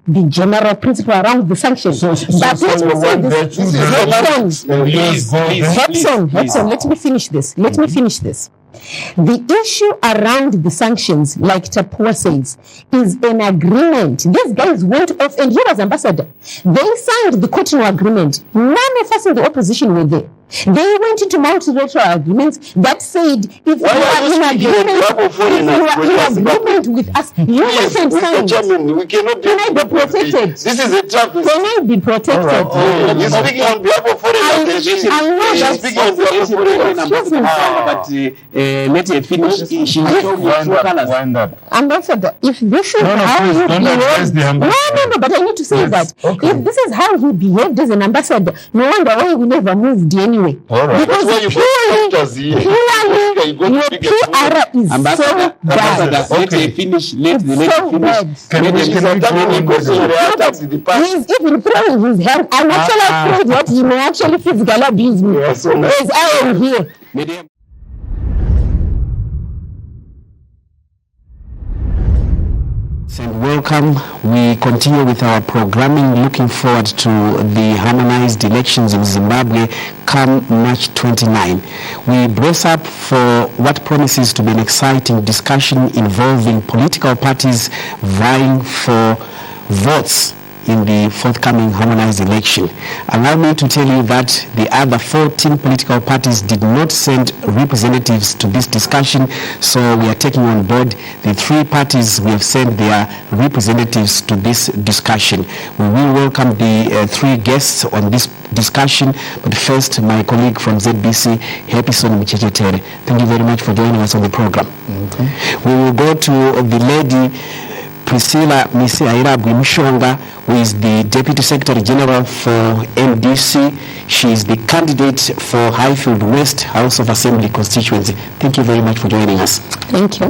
the general principle around the sanctions. But let me say this. Hudson, let me finish this. The issue around the sanctions, like Tapiwa says, is an agreement. These guys went off, and he was ambassador. They signed the Cotonou agreement. None of us in the opposition were there. They went into multilateral agreements that said, if you are in agreement with us, you can sign. Can I be protected? This is a trap. Can I be protected? You're speaking on behalf of foreign organizations. I'm not just speaking on behalf of foreign organizations. Let her finish. She will show you true colors. Ambassador, if this is how you behave, no, but I need to say that. Okay. If this is how he behaved as an ambassador, no wonder why we never moved anyway. All right. Because your PR is so bad. Let her finish. Let her finish. He's even throwing his hand. I'm actually afraid that he may actually physically abuse me. As I am here. And welcome. We continue with our programming, looking forward to the harmonized elections in Zimbabwe come March 29. We brace up for what promises to be an exciting discussion involving political parties vying for votes in the forthcoming harmonized election. Allow me to tell you that the other 14 political parties did not send representatives to this discussion, so we are taking on board the 3 parties we have sent their representatives to this discussion. We will welcome the 3 guests on this discussion, but first my colleague from ZBC, Mutsvangwa. Thank you very much for joining us on the program. Okay. We will go to the lady Priscilla Misihairabwi-Mushonga, who is the Deputy Secretary General for MDC. She is the candidate for Highfield West House of Assembly constituency. Thank you very much for joining us. Thank you.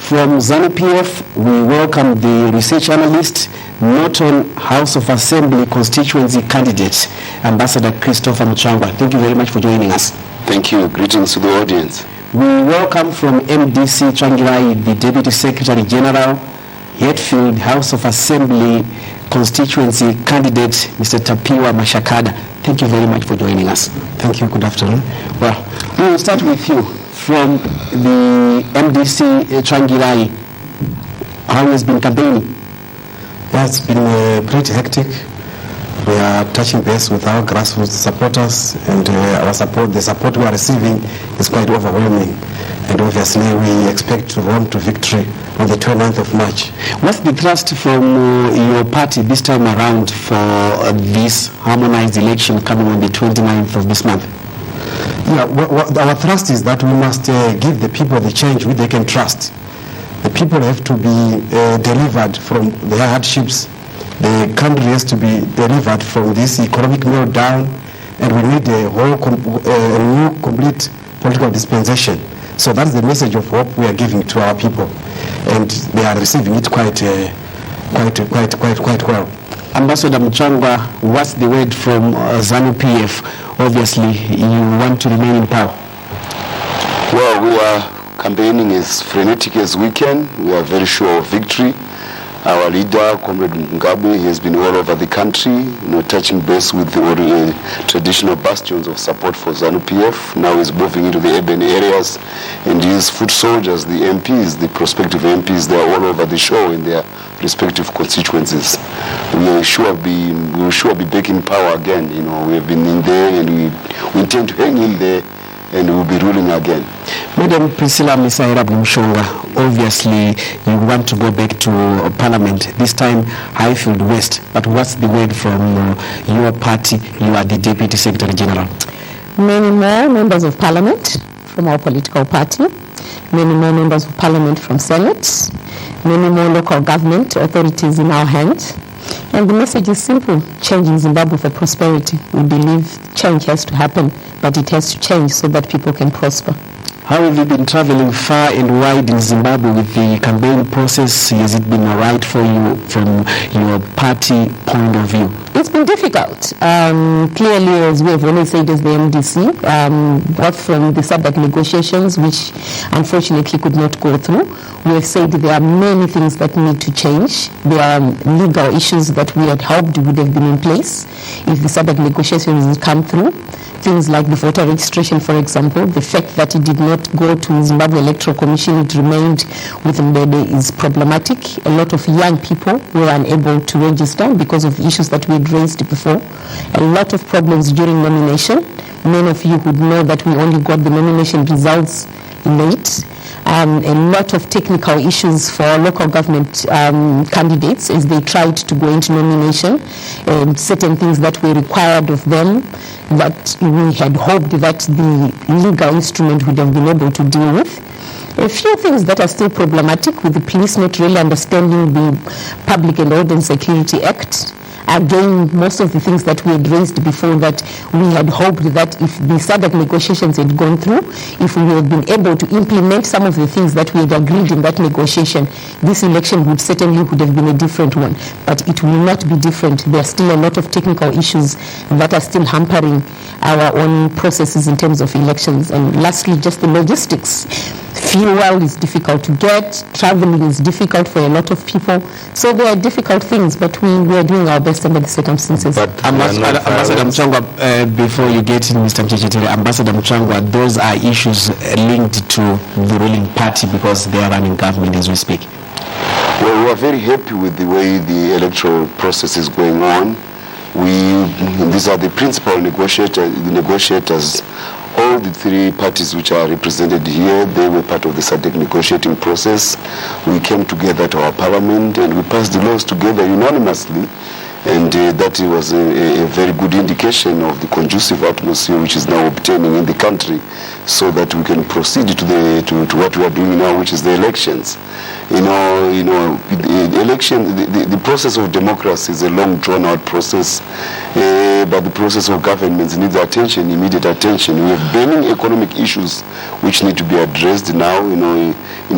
From ZANU PF, we welcome the research analyst, Norton House of Assembly constituency candidate, Ambassador Christopher Mutsvangwa. Thank you very much for joining us. Thank you. Greetings to the audience. We welcome from MDC-T, the Deputy Secretary General, Hatfield House of Assembly constituency candidate, Mr. Tapiwa Mashakada. Thank you very much for joining us. Thank you. Good afternoon. Well, we will start with you from the MDC-T. How has been campaigning? Yeah, it's been pretty hectic. We are touching base with our grassroots supporters, and the support we are receiving is quite overwhelming. And obviously, we expect to run to victory on the 29th of March. What's the thrust from your party this time around for this harmonized election coming on the 29th of this month? Yeah, our thrust is that we must give the people the change which they can trust. The people have to be delivered from their hardships. The country has to be delivered from this economic meltdown, and we need a new complete political dispensation. So that's the message of hope we are giving to our people, and they are receiving it quite well. Ambassador Mutsvangwa, what's the word from ZANU PF? Obviously, you want to remain in power. Well, we are campaigning as frenetic as we can. We are very sure of victory. Our leader, Comrade Mugabe, has been all over the country, touching base with the traditional bastions of support for ZANU PF. Now he's moving into the urban areas, and his foot soldiers, the MPs, the prospective MPs, they are all over the show in their respective constituencies. We will sure be back in power again. We have been in there, and we intend to hang in there, and we will be ruling again. Madam Priscilla Misihairabwi-Mushonga, obviously you want to go back to Parliament, this time Highfield West, but what's the word from your party? You are the Deputy Secretary General. Many more members of Parliament from our political party, many more members of Parliament from Senate, many more local government authorities in our hands. And the message is simple: change in Zimbabwe for prosperity. We believe change has to happen, but it has to change so that people can prosper. How have you been traveling far and wide in Zimbabwe with the campaign process? Has it been all right for you from your party point of view? It's been difficult. Clearly, as we have always said as the MDC, both from the SADC negotiations, which unfortunately could not go through, we have said there are many things that need to change. There are legal issues that we had hoped would have been in place if the SADC negotiations had come through. Things like the voter registration, for example, the fact that it did not go to Zimbabwe Electoral Commission, it remained with Mbede is problematic. A lot of young people were unable to register because of the issues that we had raised before. A lot of problems during nomination. Many of you would know that we only got the nomination results late. A lot of technical issues for local government candidates as they tried to go into nomination, certain things that were required of them that we had hoped that the legal instrument would have been able to deal with. A few things that are still problematic with the police not really understanding the Public and Order and Security Act. Again, most of the things that we had raised before that we had hoped that if the SADC negotiations had gone through, if we had been able to implement some of the things that we had agreed in that negotiation, this election would have been a different one. But it will not be different. There are still a lot of technical issues that are still hampering our own processes in terms of elections. And lastly, just the logistics. Fuel is difficult to get, traveling is difficult for a lot of people. So there are difficult things, but we are doing our best under the circumstances. But Ambassador Mutsvangwa, before you get in, Mr. Mchechetere, Ambassador Mutsvangwa, those are issues linked to the ruling party because they are running government as we speak. Well, we are very happy with the way the electoral process is going on. These are the principal negotiators. All the three parties which are represented here, they were part of the SADC negotiating process. We came together to our parliament and we passed the laws together unanimously. And that was a very good indication of the conducive atmosphere which is now obtaining in the country, so that we can proceed to what we are doing now, which is the elections. The process of democracy is a long drawn-out process, but the process of government needs attention, immediate attention. We have burning economic issues which need to be addressed now, in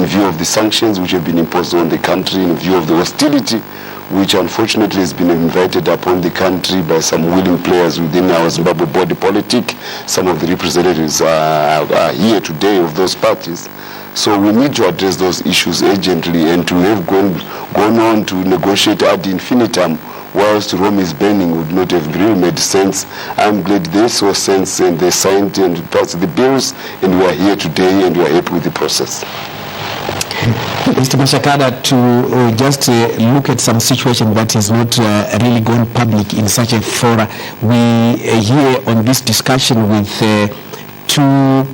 view of the sanctions which have been imposed on the country, in view of the hostility which unfortunately has been invited upon the country by some willing players within our Zimbabwe body politic. Some of the representatives are here today of those parties. So we need to address those issues urgently, and to have gone on to negotiate ad infinitum whilst Rome is burning would not have really made sense. I'm glad they saw sense and they signed and passed the bills, and we are here today and we are happy with the process. Mr. Mashakada, to just look at some situation that has not really gone public in such a forum. We here on this discussion with two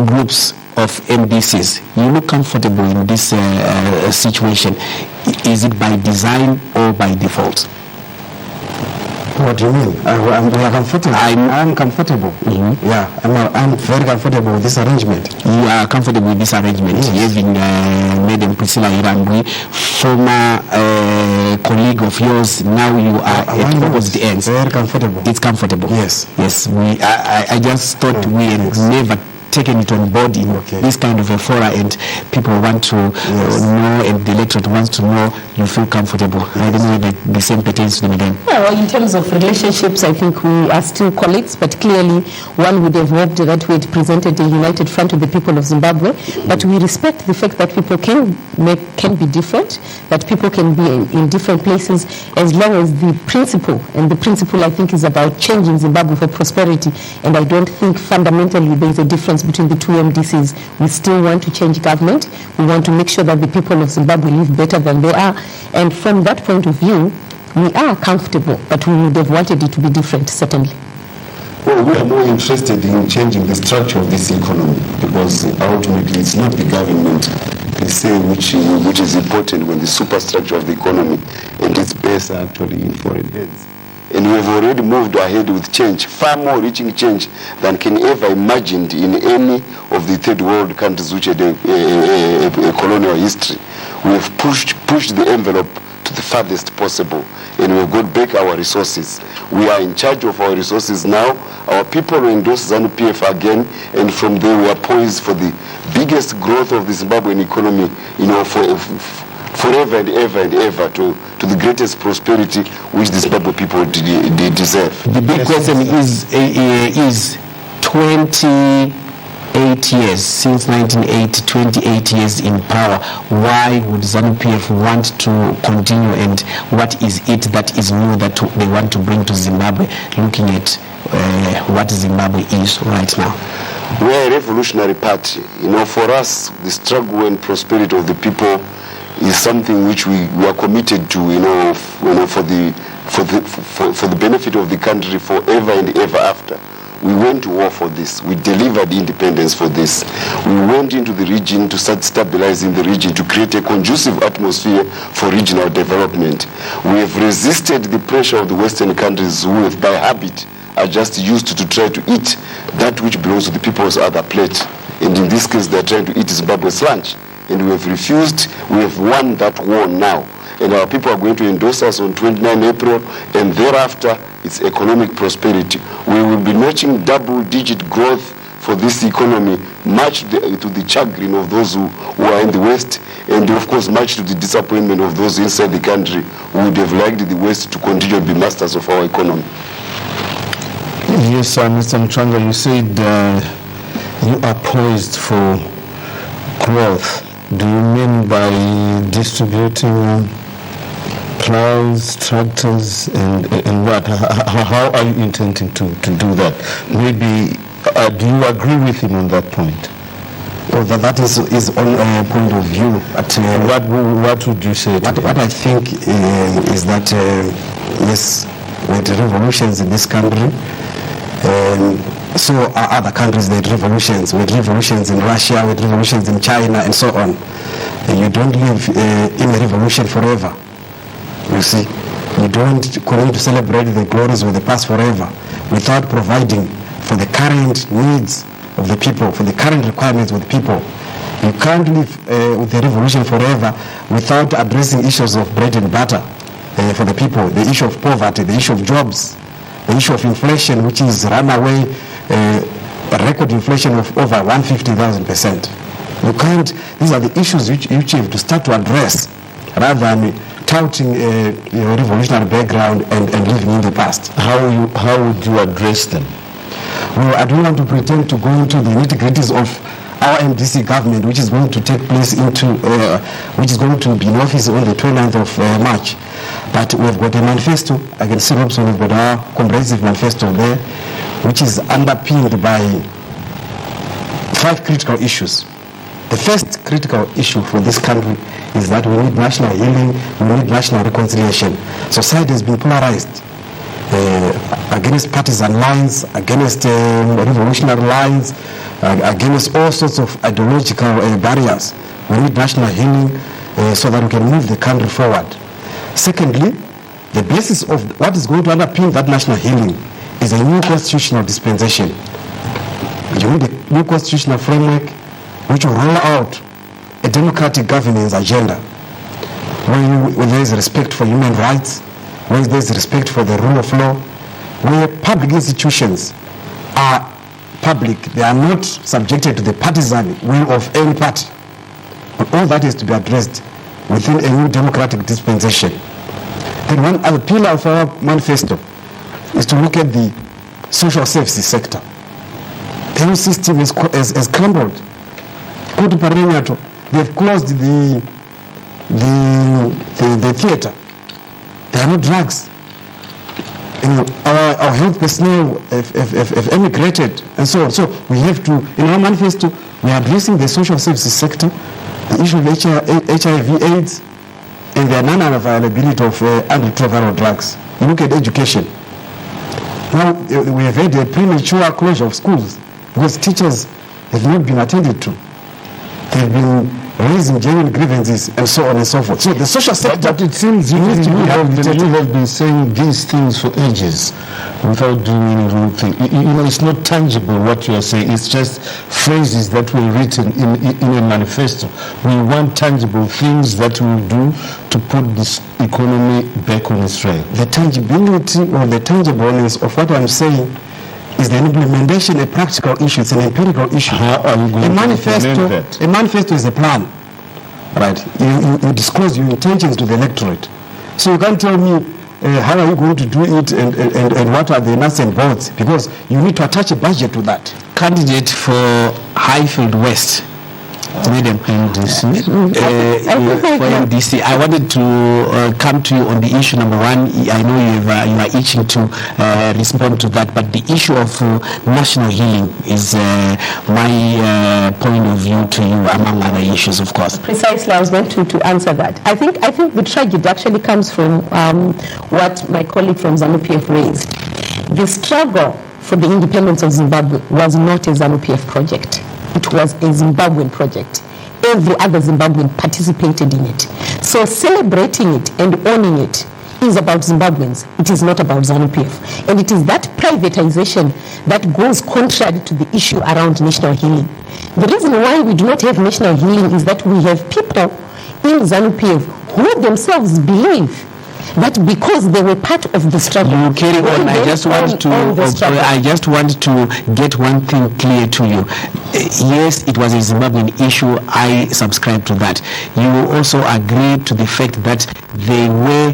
groups of MDCs. You look comfortable in this situation. Is it by design or by default? What do you mean? We are comfortable. I'm comfortable. Mm-hmm. Yeah, I'm very comfortable with this arrangement. You are comfortable with this arrangement? Yes. Having Madam Priscilla Misihairabwi, former colleague of yours, now you are at opposite ends. Very comfortable. It's comfortable. Yes. Yes. I just thought we had never taken it on board in this kind of a fora, and people want to know, and the electorate wants to know. You feel comfortable. I don't know that the same pertains to them again. Well, in terms of relationships, I think we are still colleagues, but clearly one would have hoped that we had presented a united front to the people of Zimbabwe. But we respect the fact that people can be different, that people can be in different places, as long as the principle, and the principle I think is about changing Zimbabwe for prosperity. And I don't think fundamentally there is a difference between the two MDCs. We still want to change government. We want to make sure that the people of Zimbabwe live better than they are. And from that point of view, we are comfortable, but we would have wanted it to be different, certainly. Well, we are more interested in changing the structure of this economy, because ultimately it's not the government per se which is important when the superstructure of the economy and its base are actually in foreign hands. And we have already moved ahead with change, far more reaching change than can ever imagined in any of the third world countries which had a colonial history. We have pushed the envelope to the farthest possible, and we have got back our resources. We are in charge of our resources now. Our people will endorse ZANU PF again, and from there we are poised for the biggest growth of the Zimbabwean economy, forever and ever and ever to the greatest prosperity which the Zimbabwe people deserve. The big question is 28 years, since 1980, 28 years in power. Why would ZANU PF want to continue, and what is it that is new that they want to bring to Zimbabwe, looking at what Zimbabwe is right now? We're a revolutionary party. For us, the struggle and prosperity of the people is something which we are committed to, for the benefit of the country forever and ever after. We went to war for this. We delivered independence for this. We went into the region to start stabilizing the region, to create a conducive atmosphere for regional development. We have resisted the pressure of the Western countries who have by habit are just used to try to eat that which belongs to the people's other plate. And in this case, they're trying to eat Zimbabwe's lunch. And we have refused. We have won that war now. And our people are going to endorse us on 29 April, and thereafter, it's economic prosperity. We will be notching double-digit growth for this economy, much to the chagrin of those who are in the West, and of course, much to the disappointment of those inside the country who would have liked the West to continue to be masters of our economy. Yes, Mr. Mutsvangwa, you said you are poised for growth. Do you mean by distributing plows, tractors, and what? How are you intending to do that? Maybe, do you agree with him on that point? Well, that is on a point of view. But, what would you say? What I think is that, yes, with revolutions in this country, so are other countries that revolutions, with revolutions in Russia, with revolutions in China, and so on. And you don't live in a revolution forever. You see, you don't continue to celebrate the glories of the past forever without providing for the current needs of the people, for the current requirements of the people. You can't live with the revolution forever without addressing issues of bread and butter for the people, the issue of poverty, the issue of jobs, the issue of inflation, which is runaway, a record inflation of over 150,000%. You can't, these are the issues which you have to start to address rather than touting a revolutionary background and living in the past. How would you address them? Well, I don't want to pretend to go into the nitty-gritties of our MDC government, which is going to take place which is going to be in office on the 29th of March. But we've got a manifesto. I can see also we've got our comprehensive manifesto there, which is underpinned by 5 critical issues. The first critical issue for this country is that we need national healing, we need national reconciliation. Society has been polarized against partisan lines, against revolutionary lines, against all sorts of ideological barriers. We need national healing so that we can move the country forward. Secondly, the basis of what is going to underpin that national healing is a new constitutional dispensation. You need a new constitutional framework which will roll out a democratic governance agenda where there is respect for human rights, where there is respect for the rule of law, where public institutions are public, they are not subjected to the partisan will of any party. But all that is to be addressed within a new democratic dispensation. Then one other pillar of our manifesto is to look at the social services sector. The whole system has crumbled. Go to Parinato, they've closed the theater. There are no drugs. Our health personnel have emigrated and so on. So we have to, in our manifesto, we are addressing the social services sector, the issue of HIV/AIDS, and the non-availability of antiretroviral drugs. You look at education. Now we have had a premature closure of schools because teachers have not been attended to. They've been raising genuine grievances and so on and so forth. So the social sector... But it seems you have been saying these things for ages without doing any real thing. It's not tangible what you are saying. It's just phrases that were written in a manifesto. We want tangible things that we will do to put this economy back on its track. The tangibility or the tangibleness of what I'm saying is the implementation a practical issue, it's an empirical issue. How are you going to implement that? A manifesto is a plan. right? You disclose your intentions to the electorate. So you can't tell me how are you going to do it and what are the nuts and bolts, because you need to attach a budget to that. Candidate for Highfield West, Madam MDC, for MDC. I wanted to come to you on the issue number one. I know you are itching to respond to that, but the issue of national healing is my point of view to you, among other issues, of course. Precisely, I was going to answer that. I think the tragedy actually comes from what my colleague from ZANU PF raised. The struggle for the independence of Zimbabwe was not a ZANU PF project. It was a Zimbabwean project. Every other Zimbabwean participated in it. So celebrating it and owning it is about Zimbabweans. It is not about ZANU PF. And it is that privatization that goes contrary to the issue around national healing. The reason why we do not have national healing is that we have people in ZANU PF who themselves believe that because they were part of the struggle. You carry on. I just want to get one thing clear to you. Yes, it was a Zimbabwean issue. I subscribe to that. You also agreed to the fact that there were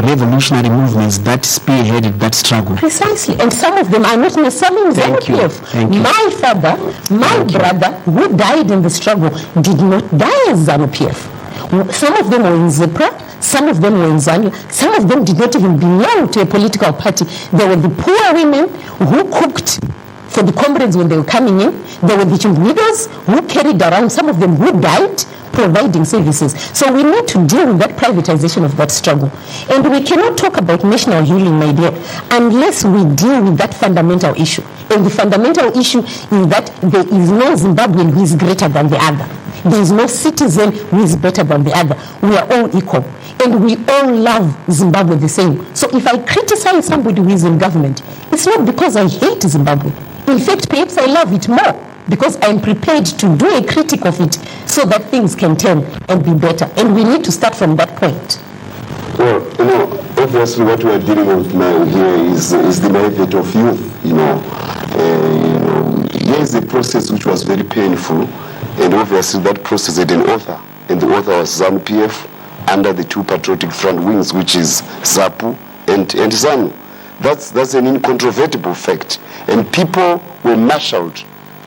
revolutionary movements that spearheaded that struggle. Precisely, and some of them are not necessarily in ZANU PF. My father, my brother, who died in the struggle, did not die as ZANU PF. Some of them were in ZIPRA, some of them were in ZANU, some of them did not even belong to a political party. They were the poor women who cooked for the comrades when they were coming in. There were the widows who carried around, some of them who died providing services. So we need to deal with that privatization of that struggle. And we cannot talk about national healing, my dear, unless we deal with that fundamental issue. And the fundamental issue is that there is no Zimbabwean who is greater than the other. There is no citizen who is better than the other. We are all equal. And we all love Zimbabwe the same. So if I criticize somebody who is in government, it's not because I hate Zimbabwe. In fact, perhaps I love it more because I'm prepared to do a critique of it so that things can turn and be better. And we need to start from that point. Well, obviously what we are dealing with now here is the mindset of youth, Here is a process which was very painful, and obviously that process had an author, and the author was ZANU PF under the two patriotic front wings, which is ZAPU and ZANU. That's an incontrovertible fact. And people were marshaled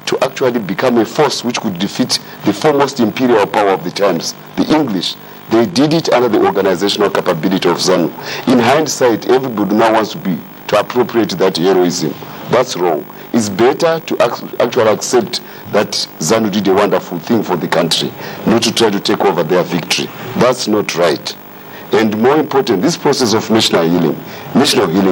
to actually become a force which could defeat the foremost imperial power of the times, the English. They did it under the organizational capability of ZANU. In hindsight, everybody now wants to appropriate that heroism. That's wrong. It's better to actually accept that ZANU did a wonderful thing for the country, not to try to take over their victory. That's not right. And more important, this process of national healing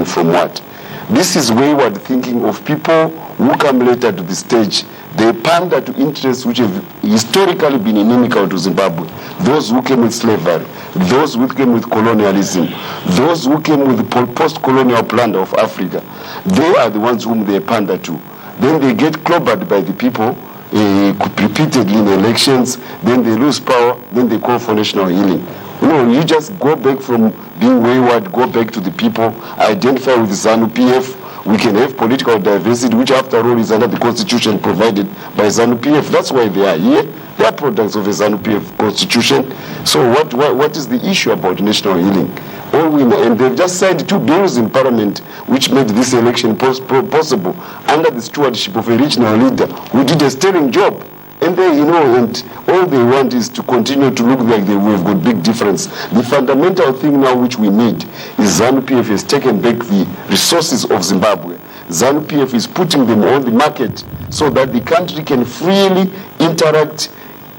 from what? This is wayward thinking of people who come later to the stage. They pander to interests which have historically been inimical to Zimbabwe. Those who came with slavery, those who came with colonialism, those who came with the post-colonial plunder of Africa. They are the ones whom they pander to. Then they get clobbered by the people repeatedly in elections. Then they lose power. Then they call for national healing. No, you just go back from being wayward, go back to the people, identify with the ZANU PF. We can have political diversity, which after all is under the constitution provided by ZANU PF. That's why they are here. They are products of a ZANU PF constitution. So what is the issue about national healing? And they've just signed 2 bills in Parliament which made this election possible under the stewardship of a regional leader who did a sterling job. And they, and all they want is to continue to look like we've got big difference. The fundamental thing now which we need is ZANU PF has taken back the resources of Zimbabwe. ZANU PF is putting them on the market so that the country can freely interact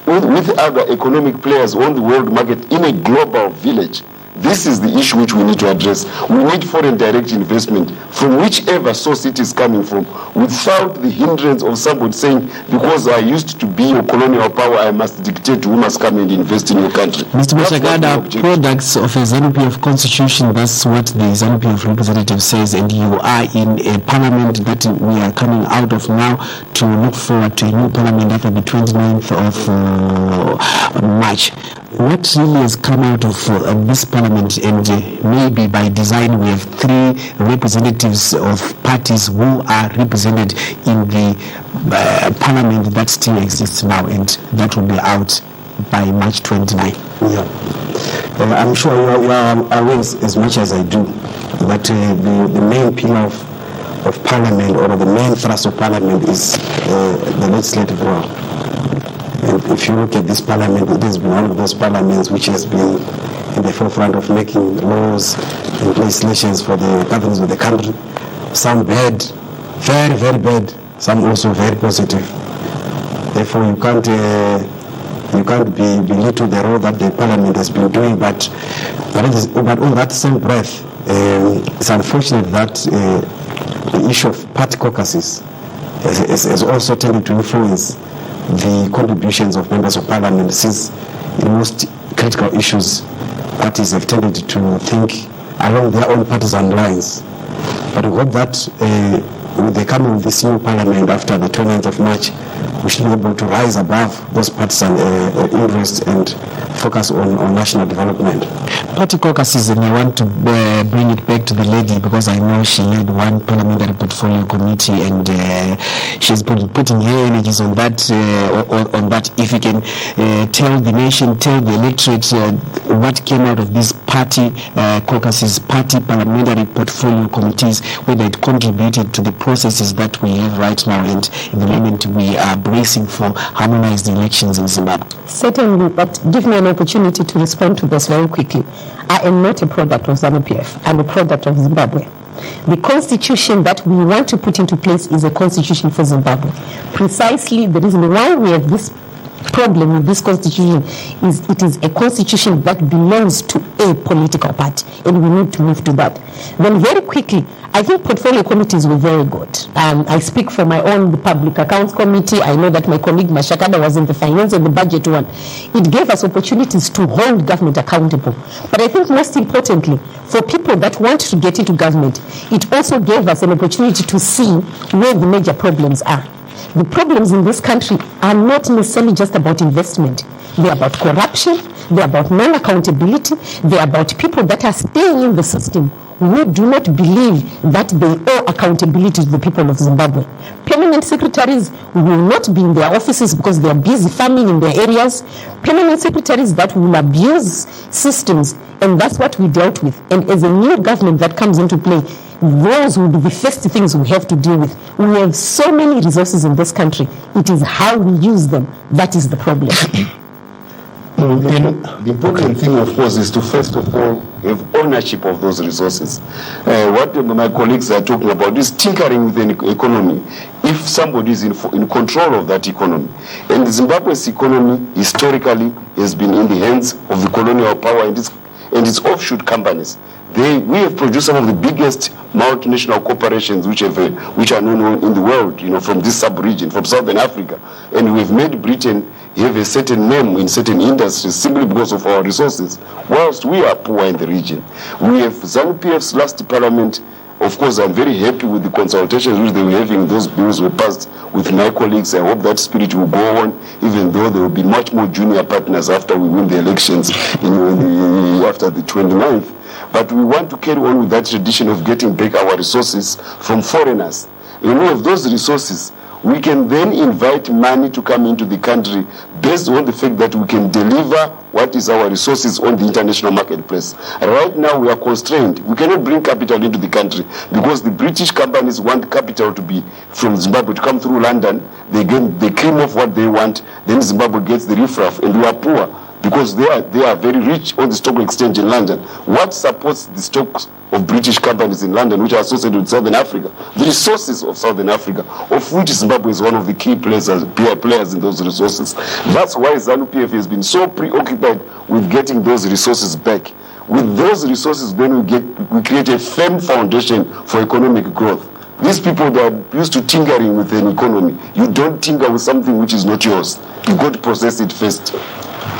with other economic players on the world market in a global village. This is the issue which we need to address. We need foreign direct investment from whichever source it is coming from, without the hindrance of somebody saying, because I used to be a colonial power, I must dictate who must come and invest in your country. Mr. Mashakada, products of a ZANU PF constitution, that's what the ZANU PF representative says, and you are in a parliament that we are coming out of now to look forward to a new parliament after the 29th of March. What really has come out of this parliament, and maybe by design we have 3 representatives of parties who are represented in the parliament that still exists now, and that will be out by March 29. Yeah. I'm sure you are aware as much as I do that the main pillar of Parliament, or the main thrust of Parliament, is the legislative role. And if you look at this Parliament, it has been one of those parliaments which has been in the forefront of making laws and legislations for the governance of the country. Some bad, very, very bad, some also very positive. Therefore, you can't belittle the role that the Parliament has been doing, but on that same breath, it's unfortunate that the issue of party caucuses has also tended to influence the contributions of members of Parliament, since in most critical issues, parties have tended to think along their own partisan lines. But we hope that with the coming of this new Parliament after the 29th of March, we should be able to rise above those partisan interests and focus on national development. Party caucuses, and I want to bring it back to the lady, because I know she led one parliamentary portfolio committee, and she's putting her energies on that. On that, if you can tell the nation, tell the electorate what came out of these party caucuses, party parliamentary portfolio committees, whether it contributed to the processes that we have right now, and in the moment we are bracing for harmonized elections in Zimbabwe. Certainly, but give me an opportunity to respond to this very quickly. I am not a product of ZANU PF. I'm a product of Zimbabwe. The constitution that we want to put into place is a constitution for Zimbabwe. Precisely the reason why we have this problem with this constitution is it is a constitution that belongs to a political party, and we need to move to that. Then very quickly, I think portfolio committees were very good. I speak for my own, the Public Accounts Committee. I know that my colleague Mashakada was in the Finance and the Budget one. It gave us opportunities to hold government accountable. But I think most importantly, for people that want to get into government, it also gave us an opportunity to see where the major problems are. The problems in this country are not necessarily just about investment. They're about corruption, they're about non-accountability, they're about people that are staying in the system who do not believe that they owe accountability to the people of Zimbabwe. Permanent secretaries will not be in their offices because they are busy farming in their areas. Permanent secretaries that will abuse systems, and that's what we dealt with. And as a new government that comes into play, those will be the first things we have to deal with. We have so many resources in this country. It is how we use them that is the problem. The important thing, of course, is to first of all have ownership of those resources. What my colleagues are talking about is tinkering with an economy. If somebody is in control of that economy, and Zimbabwe's economy historically has been in the hands of the colonial power and its offshoot companies. We have produced some of the biggest multinational corporations which are known in the world, from this sub-region, from Southern Africa. And we've made Britain have a certain name in certain industries simply because of our resources, whilst we are poor in the region. We have ZANU PF's last parliament. Of course, I'm very happy with the consultations which they were having. Those bills were passed with my colleagues. I hope that spirit will go on, even though there will be much more junior partners after we win the elections after the 29th. But we want to carry on with that tradition of getting back our resources from foreigners. And of those resources, we can then invite money to come into the country based on the fact that we can deliver what is our resources on the international marketplace. Right now, we are constrained. We cannot bring capital into the country because the British companies want capital to be from Zimbabwe to come through London. They cream off what they want. Then Zimbabwe gets the riffraff, and we are poor because they are very rich on the stock exchange in London. What supports the stocks of British companies in London, which are associated with Southern Africa? The resources of Southern Africa, of which Zimbabwe is one of the key players in those resources. That's why ZANU PF has been so preoccupied with getting those resources back. With those resources, then we create a firm foundation for economic growth. These people that are used to tinkering with an economy, you don't tinker with something which is not yours. You got to process it first.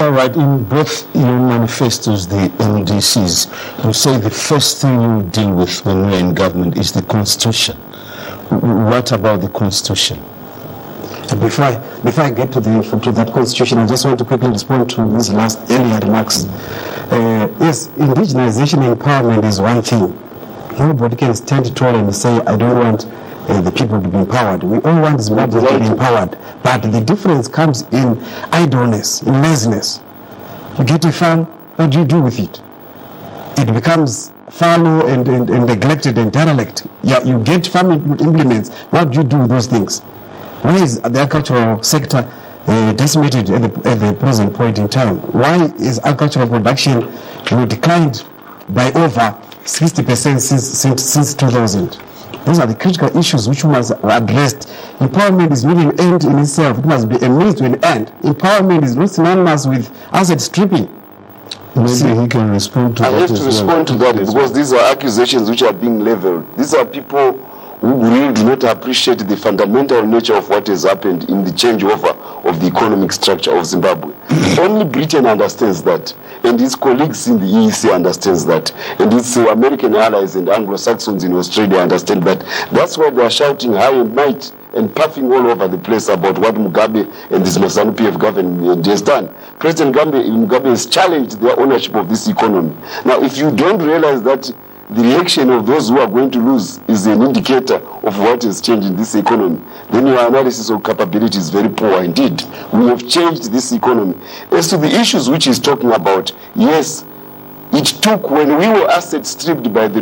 All right, in both your manifestos, the MDCs, you say the first thing you deal with when you're in government is the Constitution. What about the Constitution? Before I get to that Constitution, I just want to quickly respond to these earlier remarks. Yes, indigenization empowerment is one thing. Nobody can stand tall and say, I don't want the people to be empowered. We all want Zimbabwe to be empowered. But the difference comes in idleness, in laziness. You get a farm, what do you do with it? It becomes fallow and neglected and derelict. Yeah, you get farming implements, what do you do with those things? Why is the agricultural sector decimated at the present point in time? Why is agricultural production declined by over 60% since 2000? Those are the critical issues which must be addressed. Empowerment is not an end in itself. It must be a means to an end. Empowerment is not synonymous with asset stripping. Maybe he can respond to that. I have to respond to that because these are accusations which are being leveled. These are people who really do not appreciate the fundamental nature of what has happened in the changeover of the economic structure of Zimbabwe. Only Britain understands that, and its colleagues in the EEC understands that, and its American allies and Anglo-Saxons in Australia understand that. That's why they are shouting high and might and puffing all over the place about what Mugabe and this ZANU PF government has done. President Mugabe has challenged their ownership of this economy. Now, if you don't realize that the reaction of those who are going to lose is an indicator of what has changed in this economy, then your analysis of capability is very poor indeed. We have changed this economy. As to the issues which he's talking about, yes, it took, when we were asset stripped by the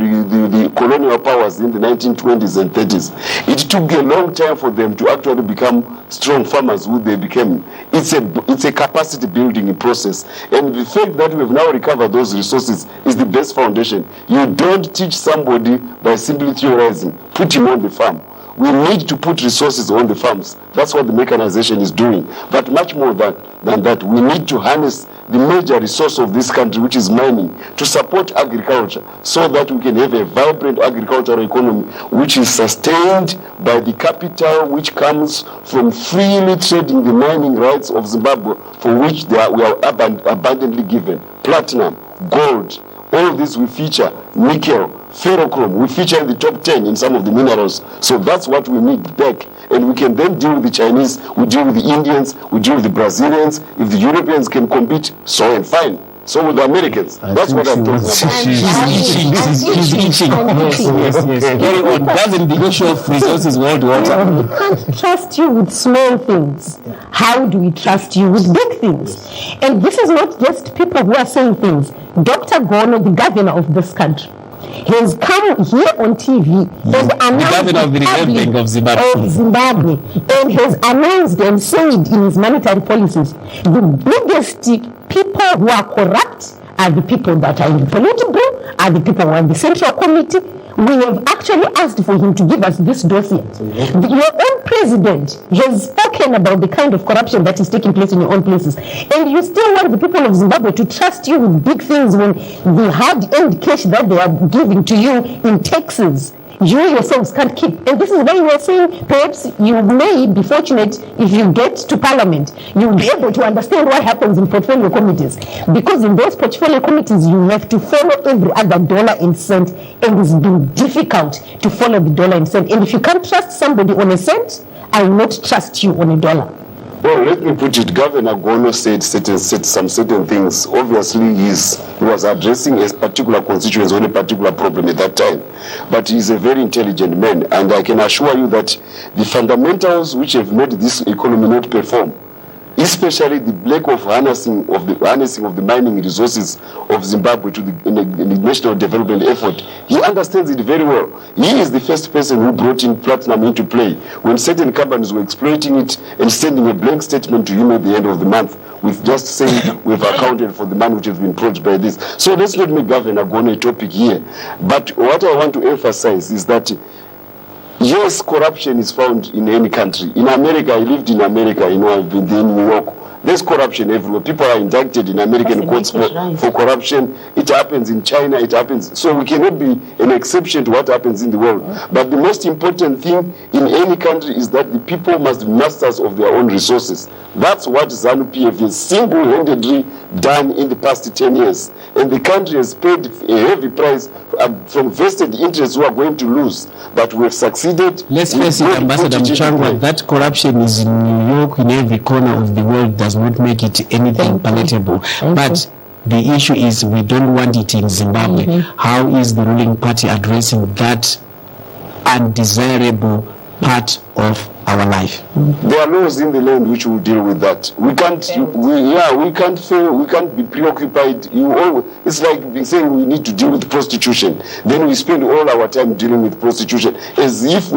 colonial powers in the 1920s and 30s, it took a long time for them to actually become strong farmers who they became. It's a capacity building process. And the fact that we have now recovered those resources is the best foundation. You don't teach somebody by simply theorizing. Put him on the farm. We need to put resources on the farms. That's what the mechanization is doing. But much more than that, we need to harness the major resource of this country, which is mining, to support agriculture so that we can have a vibrant agricultural economy which is sustained by the capital which comes from freely trading the mining rights of Zimbabwe, for which we are abundantly given. Platinum, gold, all of this we feature, nickel, ferrochrome, we feature in the top 10 in some of the minerals. So that's what we need back. And we can then deal with the Chinese, we deal with the Indians, we deal with the Brazilians. If the Europeans can compete, so and fine. So with the Americans. That's what I'm talking about. He's itching. Yes. Doesn't the issue of resources hold water? We can't trust you with small things. How do we trust you with big things? And this is not just people who are saying things. Dr. Gono, the governor of this country, he has come here on TV and announced the governor of the Reserve Bank of Zimbabwe and has announced and said in his monetary policies, the biggest people who are corrupt are the people that are in the Politburo, are the people who are in the Central Committee. We have actually asked for him to give us this dossier. Your own president has spoken about the kind of corruption that is taking place in your own places. And you still want the people of Zimbabwe to trust you with big things when the hard-earned cash that they are giving to you in taxes, you yourselves can't keep. And this is why we are saying perhaps you may be fortunate if you get to parliament. You'll be able to understand what happens in portfolio committees. Because in those portfolio committees, you have to follow every other dollar and cent. And it's been difficult to follow the dollar and cent. And if you can't trust somebody on a cent, I will not trust you on a dollar. Well, let me put it. Governor Gono said some certain things. Obviously, he was addressing a particular constituency on a particular problem at that time. But he's a very intelligent man, and I can assure you that the fundamentals which have made this economy not perform, especially the lack of harnessing of the mining resources of Zimbabwe to the national development effort, he understands it very well. He is the first person who brought in platinum into play when certain companies were exploiting it and sending a blank statement to him at the end of the month with just saying we've accounted for the money which has been brought by this. So let's not make Governor Gono a topic here. But what I want to emphasize is that yes, corruption is found in any country. In America, I lived in America, I've been there in New York. There's corruption everywhere. People are indicted in American courts for corruption. It happens in China, it happens. So we cannot be an exception to what happens in the world. But the most important thing in any country is that the people must be masters of their own resources. That's what ZANU PF has single-handedly done in the past 10 years. And the country has paid a heavy price from vested interests who are going to lose. But we have succeeded. Let's face it, Ambassador Mutsvangwa, that corruption is in New York, in every corner of the world, does not make it anything palatable. But the issue is we don't want it in Zimbabwe. How is the ruling party addressing that undesirable part of our life. There are laws in the land which will deal with that. We can't be preoccupied. It's like saying we need to deal with prostitution. Then we spend all our time dealing with prostitution as if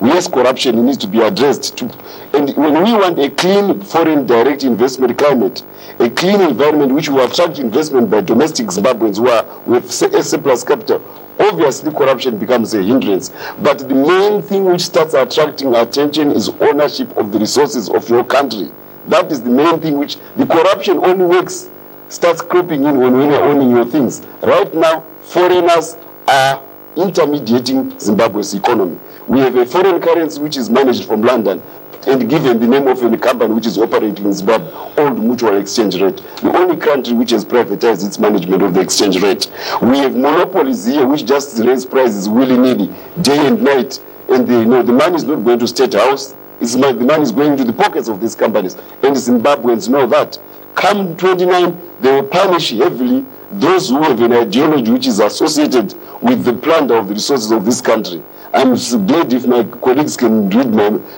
yes, corruption needs to be addressed. And when we want a clean foreign direct investment climate, a clean environment which will attract investment by domestic Zimbabweans who are with surplus capital, obviously corruption becomes a hindrance. But the main thing which starts attracting attention is ownership of the resources of your country. That is the main thing which the corruption only starts creeping in when you're owning your things. Right now, foreigners are intermediating Zimbabwe's economy. We have a foreign currency which is managed from London and given the name of a company which is operating in Zimbabwe, Old Mutual Exchange Rate, the only country which has privatized its management of the exchange rate. We have monopolies here which just raise prices willy-nilly, day and night, and the money is not going to State House. The money is going to the pockets of these companies, and the Zimbabweans know that. Come 29, they will punish heavily those who have an ideology which is associated with the plunder of the resources of this country. I'm glad if my colleagues can read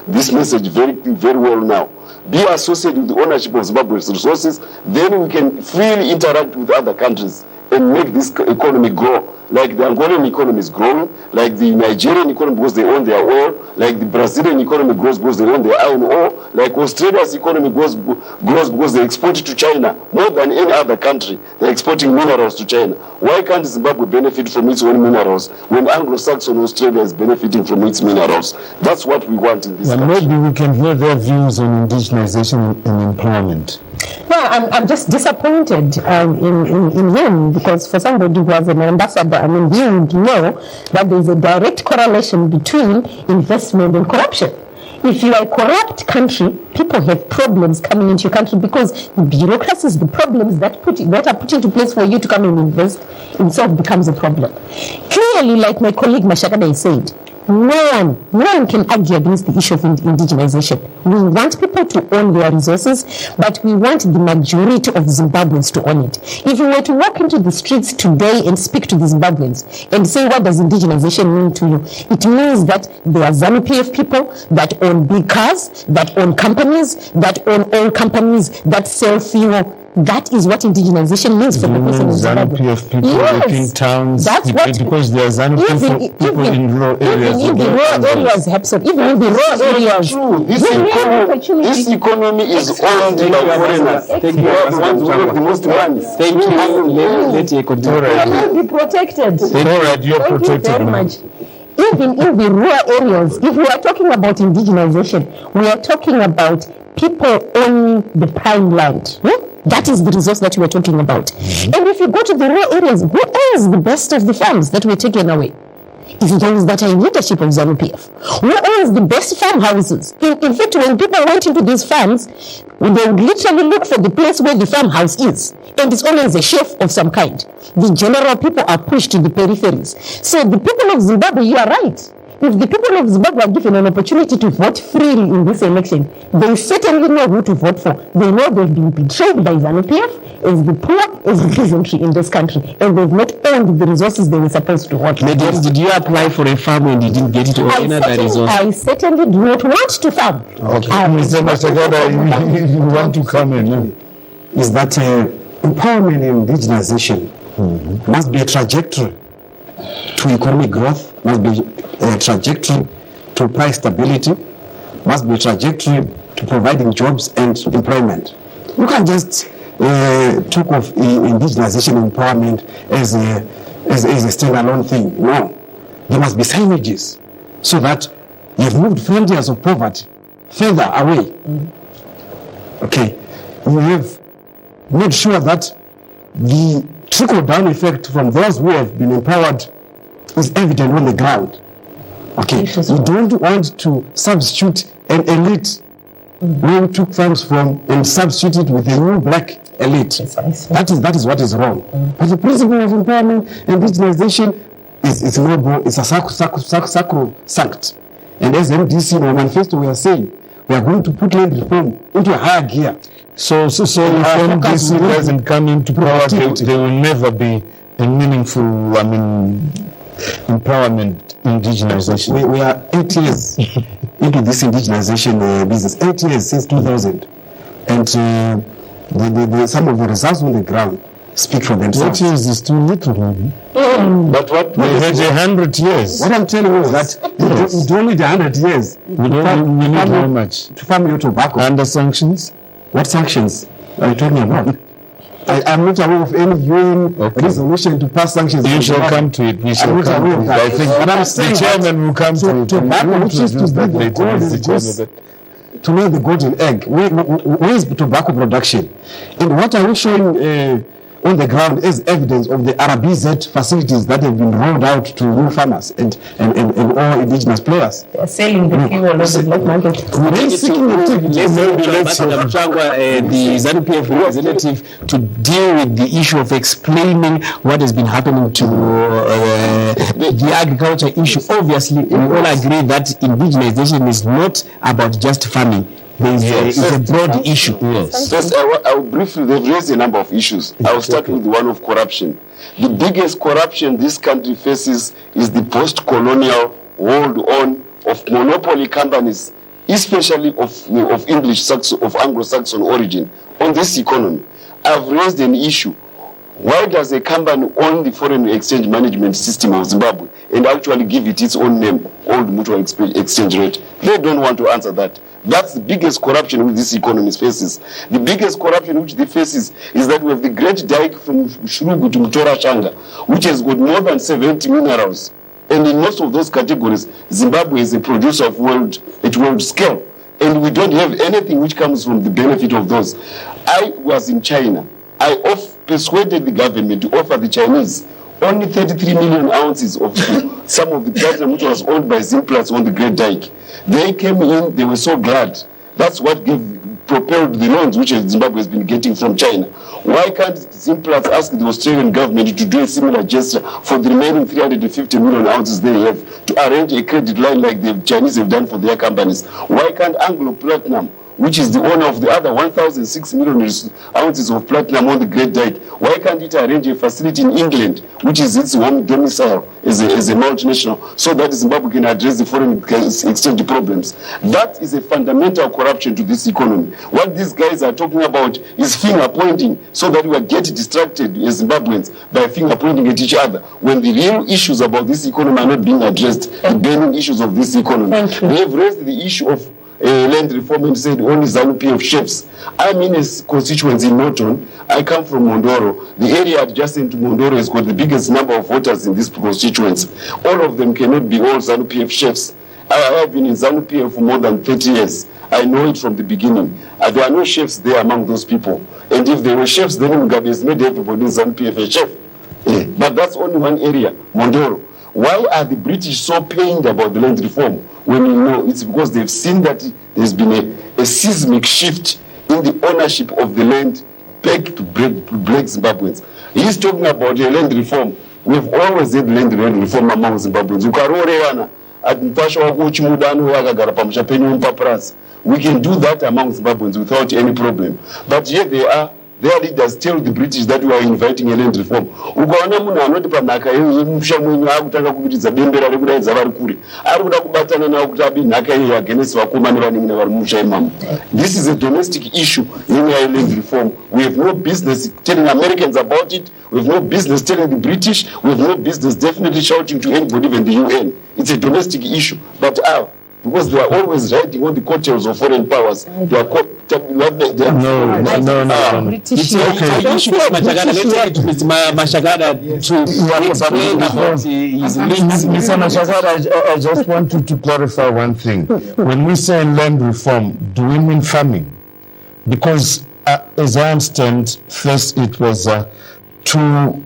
this message very, very well now. Be associated with the ownership of Zimbabwe's resources, then we can freely interact with other countries and make this economy grow. Like the Angolan economy is growing, like the Nigerian economy because they own their oil, like the Brazilian economy grows because they own their iron ore, like Australia's economy grows because they export it to China. More than any other country, they're exporting minerals to China. Why can't Zimbabwe benefit from its own minerals when Anglo-Saxon Australia is benefiting from its minerals? That's what we want in this country. Maybe we can hear their views on indigenization and empowerment. No, I'm just disappointed in him, because for somebody who was an ambassador, he would know that there is a direct correlation between investment and corruption. If you are a corrupt country, people have problems coming into your country because the bureaucracies, the problems that are put into place for you to come and invest, itself becomes a problem. Clearly, like my colleague Mashakada said, no one can argue against the issue of indigenization. We want people to own their resources, but we want the majority of Zimbabweans to own it. If you were to walk into the streets today and speak to the Zimbabweans and say, what does indigenization mean to you? It means that there are ZANU PF people that own big cars, that own companies, that own oil companies, that sell fuel. That is what indigenization means for the person in Zimbabwe. ZANU PF people in towns, because there are ZANU people in rural areas. Even in the rural areas, even in the rural areas. True. This economy is owned by foreigners. Thank you. The most money. Thank you. Let you continue. You will be protected. All right, you're protected. Thank you very much. Even in the rural areas, if we are talking about indigenization, we are talking about people owning the prime land. That is the resource that we are talking about. And if you go to the rural areas, who owns the best of the farms that were taken away? It's those that are in leadership of ZANU PF. Who owns the best farmhouses? In fact, when people went into these farms, they would literally look for the place where the farmhouse is. And it's always a chef of some kind. The general people are pushed to the peripheries. So the people of Zimbabwe, you are right. If the people of Zimbabwe are given an opportunity to vote freely in this election, they certainly know who to vote for. They know they've been betrayed by ZANU PF as the poor, as the peasantry in this country, and they've not owned the resources they were supposed to own. Did you apply for a farm and you didn't get it, or another resource? I certainly do not want to farm. Okay. Mr. Mashakada, you want to come in? Is that empowerment and indigenization must be a trajectory to economic growth, must be a trajectory to price stability, must be a trajectory to providing jobs and employment. You can't just talk of indigenization and empowerment as a standalone thing. No. There must be synergies so that you've moved frontiers of poverty further away. Okay. We have made sure that the trickle-down effect from those who have been empowered is evident on the ground. Okay, we don't want to substitute an elite where we took funds from and substitute it with a new black elite. That is what is wrong. But the principle of empowerment and indigenization is noble, it's a sacrosanct. And as MDC in our manifesto we are saying, we are going to put land reform into a higher gear. So if MDC doesn't come into power, there will never be a meaningful, empowerment indigenization? We are 8 years into this indigenization business. 8 years since 2000. And some of the results on the ground speak for themselves. 8 years is too little, maybe. But what We had 100 years. What I'm telling you is that you don't need 100 years We need how much? to farm your tobacco. Under sanctions? What sanctions are you talking about? I'm not aware of any UN resolution to pass sanctions. We shall come to it. We shall I'm not come aware to of it. that. I think But I'm saying the chairman will come to it. tobacco, which used to be the golden goose, to lay the golden egg. Where is tobacco production? And what are we showing on the ground as evidence of the RBZ facilities that have been rolled out to rural farmers and all indigenous players? They are selling the fuel of the black market. The ZANU PF representative to deal with the issue of explaining what has been happening to the agriculture issue. Obviously, we all agree that indigenization is not about just farming. It's a broad issue. Yes. Just, I will briefly raise a number of issues. I will start with the one of corruption. The biggest corruption this country faces is the post-colonial hold-on of monopoly companies, especially of Anglo-Saxon origin, on this economy. I've raised an issue. Why does a company own the foreign exchange management system of Zimbabwe and actually give it its own name, Old Mutual Exchange Rate? They don't want to answer that. That's the biggest corruption which this economy faces. The biggest corruption which they faces is that we have the great dike from Shurugu to Mutora Shanga, which has got more than 70 minerals. And in most of those categories, Zimbabwe is a producer of at world scale. And we don't have anything which comes from the benefit of those. I was in China. I persuaded the government to offer the Chinese only 33 million ounces of some of the platinum which was owned by Zimplas on the Great Dike. They came in, they were so glad. That's what propelled the loans which Zimbabwe has been getting from China. Why can't Zimplas ask the Australian government to do a similar gesture for the remaining 350 million ounces they have to arrange a credit line like the Chinese have done for their companies? Why can't Anglo Platinum, which is the owner of the other 1,006 million ounces of platinum on the Great Dike, why can't it arrange a facility in England, which is its home domicile as a multinational, so that Zimbabwe can address the foreign exchange problems? That is a fundamental corruption to this economy. What these guys are talking about is finger pointing, so that we are getting distracted as Zimbabweans by finger pointing at each other, when the real issues about this economy are not being addressed, the burning issues of this economy. They have raised the issue of land reform and said only ZANU PF chefs. I'm in a constituency in Norton. I come from Mondoro. The area adjacent to Mondoro has got the biggest number of voters in this constituency. All of them cannot be all ZANU PF chefs. I have been in ZANU PF for more than 30 years. I know it from the beginning. There are no chefs there among those people. And if there were chefs, then Mugabe has made everybody in ZANU PF a chef. But that's only one area, Mondoro. Why are the British so pained about the land reform? When you know it's because they've seen that there's been a seismic shift in the ownership of the land back to black Zimbabweans. He's talking about a land reform. We've always had land reform among Zimbabweans. We can do that among Zimbabweans without any problem. But here they are. Their leaders tell the British that we are inviting a land reform. Ukaona munhu anoti panhaka yemusha mwenyu akutanga kumitidza bembera rekudaidza vari kure. Ari kuda kubatana nawo kuti abe nhaka iyo against vakomana vanenge vari mumusha imomo. This is a domestic issue in our land reform. We have no business telling Americans about it. We have no business telling the British. We have no business definitely shouting to anybody, even the UN. It's a domestic issue. But because they are always riding on the coattails of foreign powers. They are No. It's okay. Let's take it to Mr. Mashakada to explain about his links. Mr. Mashakada, I just wanted to clarify one thing. When we say land reform, do we mean farming? Because as I understand, first it was to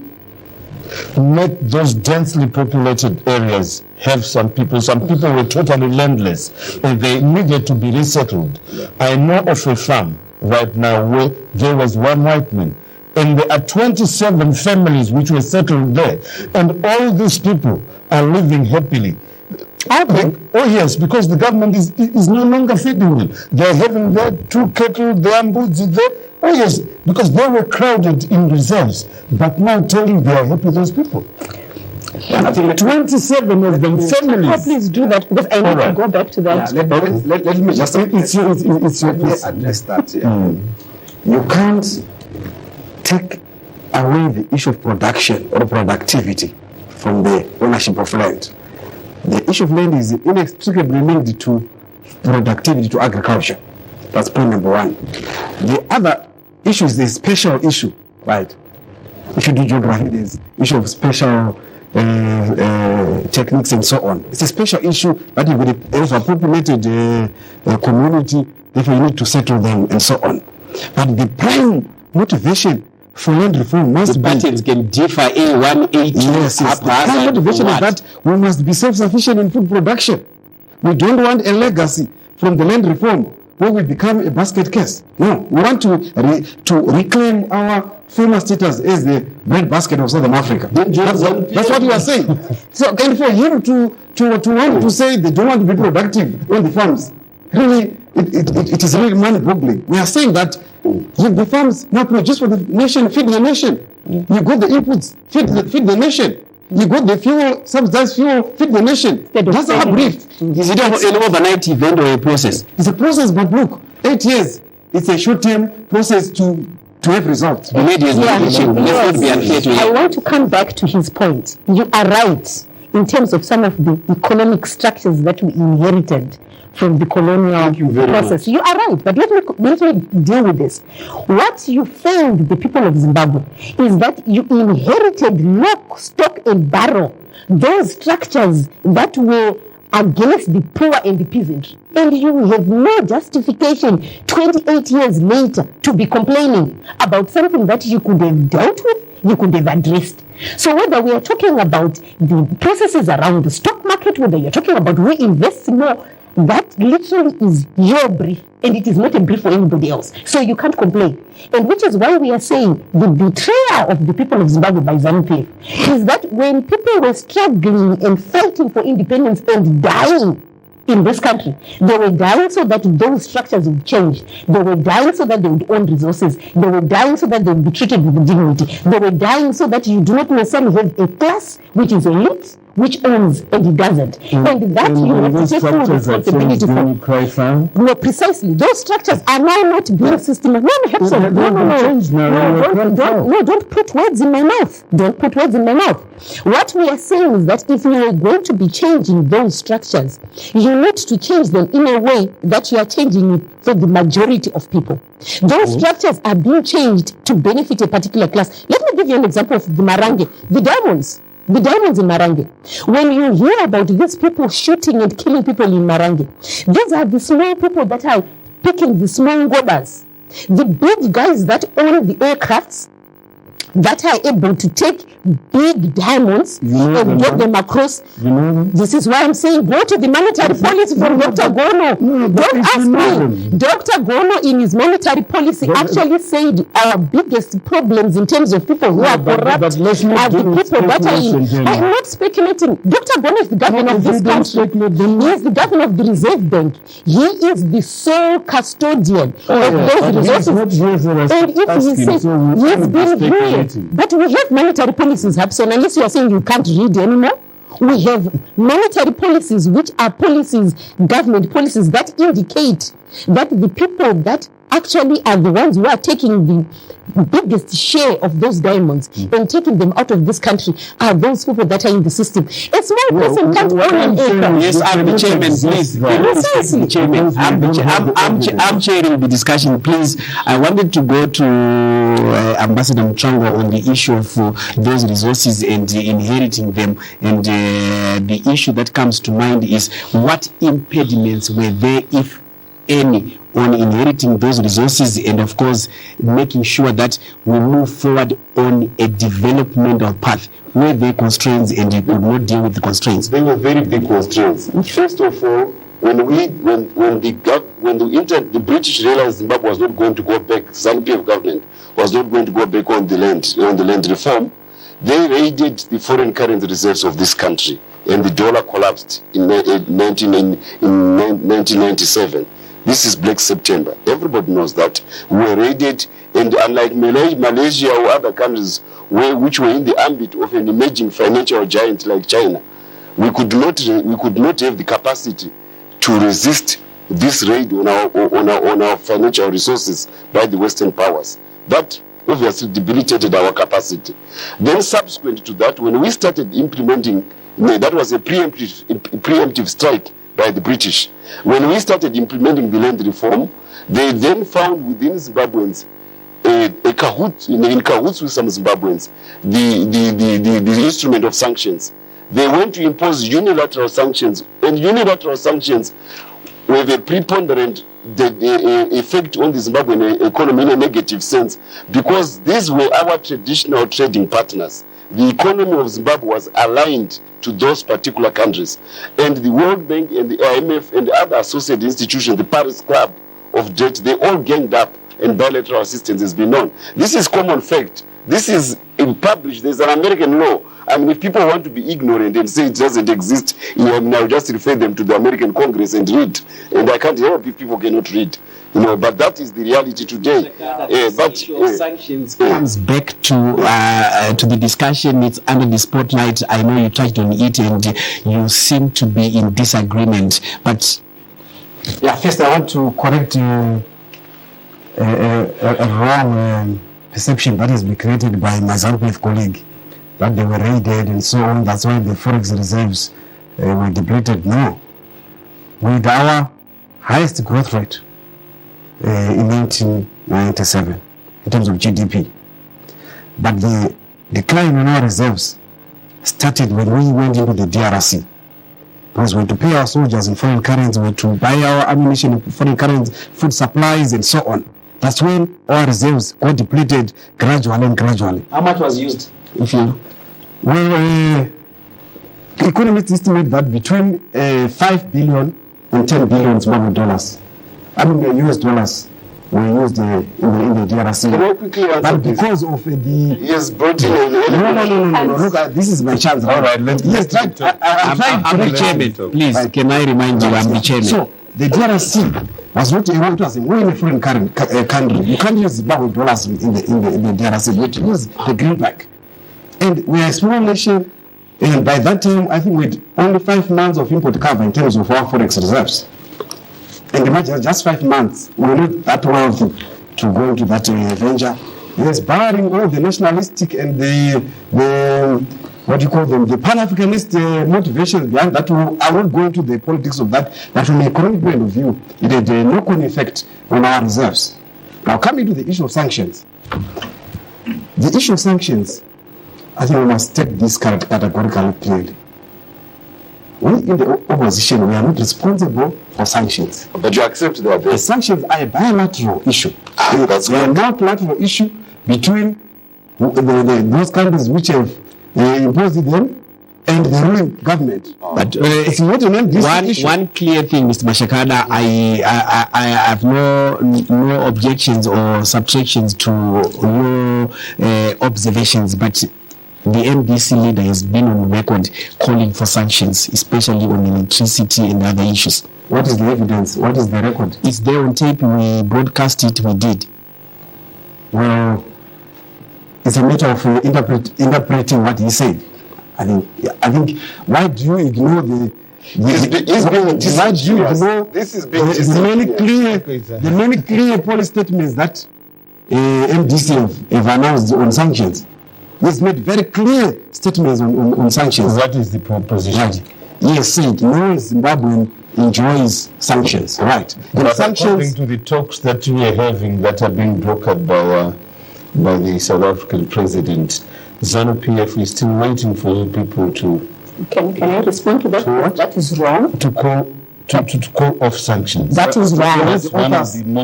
make those densely populated areas have some people were totally landless and they needed to be resettled. I know of a farm right now where there was one white man and there are 27 families which were settled there, and all these people are living happily. Oh yes, because the government is no longer feeding them. They're having their 2 cattle, their mbudzi there. Oh yes, because they were crowded in reserves. But now telling they are happy, those people. I think 27 of them families. Please do that because I need to go back to that. Let me just it's your address that. You can't take away the issue of production or productivity from the ownership of land. The issue of land is inextricably linked to productivity, to agriculture. That's point number one. The other issue is the special issue, right? If you do geography, there's issue of special techniques and so on. It's a special issue that you have a populated community, therefore you need to settle them and so on. But the prime motivation for land reform must be... The patterns can differ A1, A2, yes. The prime motivation is that we must be self-sufficient in food production. We don't want a legacy from the land reform where we become a basket case. No, we want to reclaim our former status as the bread basket of Southern Africa. That's what you are saying. So, and for him to want to say they don't want to be productive on the farms, really, it is really mind-boggling. We are saying that if the farms now produce for the nation, feed the nation. You got the inputs, feed the nation. You got the fuel, subsidized fuel, feed the nation. That's our brief. Is it an overnight event or a process? It's a process, but look, 8 years. It's a short-term process to have results. I want to come back to his point. You are right in terms of some of the economic structures that we inherited from the colonial process. You are right, but let me deal with this. What you failed the people of Zimbabwe is that you inherited lock, stock, and barrel those structures that were against the poor and the peasantry. And you have no justification 28 years later to be complaining about something that you could have dealt with, you could have addressed. So whether we are talking about the processes around the stock market, whether you're talking about who invests more, that literally is your brief, and it is not a brief for anybody else. So you can't complain. And which is why we are saying the betrayal of the people of Zimbabwe by ZANU PF is that when people were struggling and fighting for independence and dying in this country, they were dying so that those structures would change. They were dying so that they would own resources. They were dying so that they would be treated with dignity. They were dying so that you do not necessarily have a class which is elite, which owns and it doesn't. And that you have to take full responsibility for. No, precisely. Those structures are now not being systematic. No, don't put words in my mouth. Don't put words in my mouth. What we are saying is that if you are going to be changing those structures, you need to change them in a way that you are changing it for the majority of people. Those structures are being changed to benefit a particular class. Let me give you an example of the Marange, the diamonds in Marange. When you hear about these people shooting and killing people in Marange, these are the small people that are picking the small godas. The big guys that own the aircrafts, that are able to take big diamonds and get them across. This is why I'm saying go to the monetary policy from Dr. Gono. Don't ask me. Dr. Gono in his monetary policy actually said our biggest problems in terms of people who are corrupt are the people that are in. I'm not speculating. Dr. Gono is the governor of this country. He is the governor of the Reserve Bank. He is the sole custodian of those resources. And if he says he's been here, but we have monetary policies, Hapson, unless you are saying you can't read anymore. We have monetary policies, which are policies, government policies that indicate that the people that actually are the ones who are taking the biggest share of those diamonds and taking them out of this country are those people that are in the system. A small person can't own an acre. Yes, I'm the chairman, please. I'm chairing the discussion, please. I wanted to go to Ambassador Mutsvangwa on the issue of those resources and inheriting them. And the issue that comes to mind is what impediments were there, if any, on inheriting those resources, and of course making sure that we move forward on a developmental path where there are constraints and you could not deal with the constraints. They were very big constraints. First of all, when the British realized Zimbabwe was not going to go back, ZANU PF government was not going to go back on the land reform, they raided the foreign currency reserves of this country, and the dollar collapsed in 1997. This is Black September. Everybody knows that. We were raided, and unlike Malaysia or other countries which were in the ambit of an emerging financial giant like China, we could not have the capacity to resist this raid on our financial resources by the Western powers. That obviously debilitated our capacity. Then subsequent to that, when we started implementing, that was a preemptive strike by the British. When we started implementing the land reform, they then found within Zimbabweans in cahoots with some Zimbabweans the instrument of sanctions. They went to impose unilateral sanctions, and unilateral sanctions have a preponderant effect on the Zimbabwean economy in a negative sense, because these were our traditional trading partners. The economy of Zimbabwe was aligned to those particular countries, and the World Bank and the IMF and the other associated institutions, the Paris Club of Debt, they all ganged up, and bilateral assistance has been known. This is common fact. This is published. There's an American law. I mean, if people want to be ignorant and say it doesn't exist, I'll just refer them to the American Congress and read. And I can't help if people cannot read. But that is the reality today. Sanctions comes back to the discussion. It's under the spotlight. I know you touched on it, and you seem to be in disagreement. But first I want to correct a wrong perception that has been created by my ZANU colleague, that they were raided and so on. That's why the forex reserves were depleted. No. With our highest growth rate in 1997 in terms of GDP. But the decline in our reserves started when we went into the DRC. Because we had to pay our soldiers in foreign currency, we had to buy our ammunition in foreign currency, food supplies and so on. That's when our reserves got depleted gradually. How much was used? Economists estimate that between 5 billion and 10 billion Zimbabwe dollars. US dollars were used in the DRC. Can I quickly answer but because of the... Yes, brought in... No. Look, this is my chance. All right, let's... I'm the chairman. Please, can I remind you, I'm the chairman. So, the DRC was not able to we're in a foreign country. You can't use Zimbabwe dollars in the DRC, but you use the greenback. And we are a small nation, and by that time, I think we had only 5 months of import cover in terms of our forex reserves. And imagine just 5 months, we're not that wealthy to go into that venture. Yes, barring all the nationalistic and the what do you call them, the Pan-Africanist motivations behind that. I won't go into the politics of that, but from an economic point of view, it had a knock-on effect on our reserves. Now, coming to the issue of sanctions. The issue of sanctions, I think we must take this categorically clearly. We in the opposition, we are not responsible for sanctions. But you accept that? The sanctions are a bilateral issue. They are a multilateral issue between those countries which have imposed them and the ruling government. But it's not an issue. One clear thing, Mr. Mashakada, I have no objections or subtractions to your observations, but the MDC leader has been on record calling for sanctions, especially on electricity and other issues. What is the evidence? What is the record? It's there on tape. We broadcast it. We did. Well, it's a matter of interpreting what he said. I think. Why do you ignore the many clear policy statements that MDC have announced on sanctions? He's made very clear statements on sanctions. What is the proposition? Right. He has said no Zimbabwean enjoys sanctions. Right. But according to the talks that we are having that are being brokered by the South African president, ZANU PF is still waiting for you people to... Can I respond to that? What? That is wrong. To call off sanctions. That is wrong.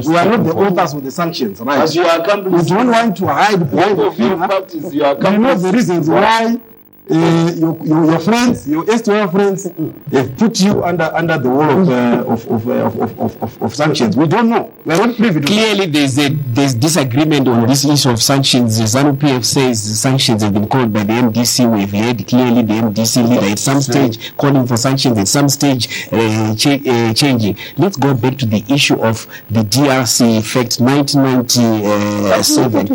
We are not the authors of the sanctions, right? As you are we don't want to hide one of your parties. You are the reasons why your friends, your STR friends, have put you under the wall of sanctions. We don't know. We are not privy to. Clearly, there's disagreement on this issue of sanctions. The ZANU PF says the sanctions have been called by the MDC. We've heard clearly the MDC leader at some stage calling for sanctions, at some stage changing. Let's go back to the issue of the DRC effect 1997.